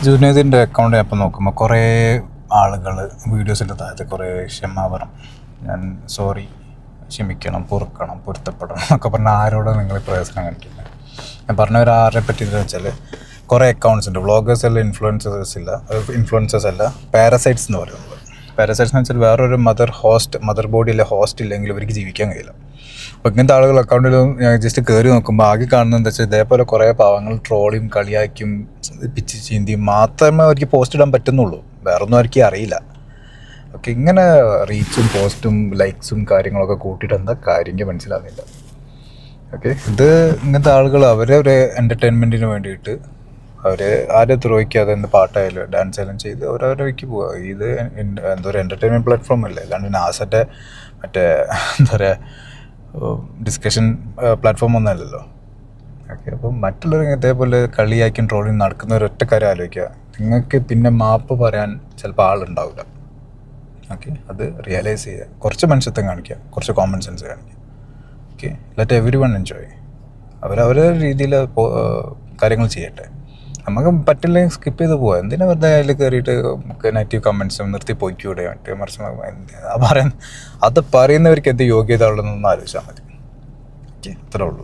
ജുനൈദിൻ്റെ account അപ്പം നോക്കുമ്പോൾ കുറേ ആളുകൾ വീഡിയോസിൻ്റെ താഴത്ത് കുറേ ക്ഷമാപണം, ഞാൻ സോറി, ക്ഷമിക്കണം, പൊറുക്കണം, പൊരുത്തപ്പെടണം എന്നൊക്കെ പറഞ്ഞാൽ ആരോടാണ് നിങ്ങൾ പ്രയോജനം കാണിക്കുന്നത്? ഞാൻ പറഞ്ഞവർ ആരെ പറ്റിയെന്ന് വെച്ചാൽ കുറേ അക്കൗണ്ട്സ് ഉണ്ട്, വ്ളോഗേഴ്സ് അല്ല, ഇൻഫ്ലുവൻസേഴ്സ് അല്ല, പാരസൈറ്റ്സ് എന്ന് പറയുന്നത്. പാരസൈറ്റ്സ് എന്ന് വെച്ചാൽ വേറൊരു മദർ ബോഡിയിലെ ഹോസ്റ്റ് ഇല്ലെങ്കിൽ ഇവർക്ക് ജീവിക്കാൻ കഴിയില്ല. അപ്പോൾ ഇങ്ങനത്തെ ആളുകൾ അക്കൗണ്ടിൽ ഞാൻ ജസ്റ്റ് കയറി നോക്കുമ്പോൾ ആകെ കാണുന്നത് എന്താ വെച്ചാൽ ഇതേപോലെ കുറേ പാവങ്ങൾ ട്രോളിയും കളിയാക്കും പിച്ച് ചീന്തിയും മാത്രമേ അവർക്ക് പോസ്റ്റ് ഇടാൻ പറ്റുന്നുള്ളൂ, വേറൊന്നും അവർക്ക് അറിയില്ല. ഓക്കെ, ഇങ്ങനെ റീച്ചും പോസ്റ്റും ലൈക്സും കാര്യങ്ങളൊക്കെ കൂട്ടിയിട്ട് എന്താ കാര്യം മനസ്സിലാകുന്നില്ല. ഓക്കെ, ഇത് ഇങ്ങനത്തെ ആളുകൾ അവരെ ഒരു എൻ്റർടൈൻമെൻറ്റിന് വേണ്ടിയിട്ട് അവർ ആരെ ദ്രോഹിക്കാതെ എന്ത് പാട്ടായാലും ഡാൻസ് ആയാലും ചെയ്ത് അവരവരെ വയ്ക്ക് പോവുക. ഇത് എന്തോ ഒരു എൻ്റർടൈൻമെൻറ്റ് പ്ലാറ്റ്ഫോം അല്ലേ, അല്ലാണ്ട് നാസൻ്റെ മറ്റേ എന്താ പറയുക ഡിസ്കഷൻ പ്ലാറ്റ്ഫോം ഒന്നും അല്ലല്ലോ. ഓക്കെ, അപ്പം മറ്റുള്ളവർ ഇതേപോലെ കളിയാക്കിയും ട്രോളിങ് നടക്കുന്ന ഒരൊറ്റ കാര്യം ആലോചിക്കുക, നിങ്ങൾക്ക് പിന്നെ മാപ്പ് പറയാൻ ചിലപ്പോൾ ആളുണ്ടാവില്ല. ഓക്കെ, അത് റിയലൈസ് ചെയ്യുക, കുറച്ച് മനുഷ്യത്വം കാണിക്കുക, കുറച്ച് കോമൺ സെൻസ് കാണിക്കുക. Okay, let every one enjoy, അവരവരുടെ രീതിയിൽ കാര്യങ്ങൾ ചെയ്യട്ടെ. നമുക്ക് പറ്റില്ലെങ്കിൽ സ്കിപ്പ് ചെയ്ത് പോകാം. എന്തിനാ വെറുതെ അതിൽ കയറിയിട്ട് നെഗറ്റീവ് കമൻറ്റ്സും നിർത്തി പോയിക്കൂടെ മറ്റേ മറിച്ച് അത് പറയുന്നവർക്ക് എന്ത് യോഗ്യത ഉള്ളതെന്നൊന്നും ആലോചിച്ചാൽ മതി. ഓക്കെ, അത്രേ ഉള്ളൂ.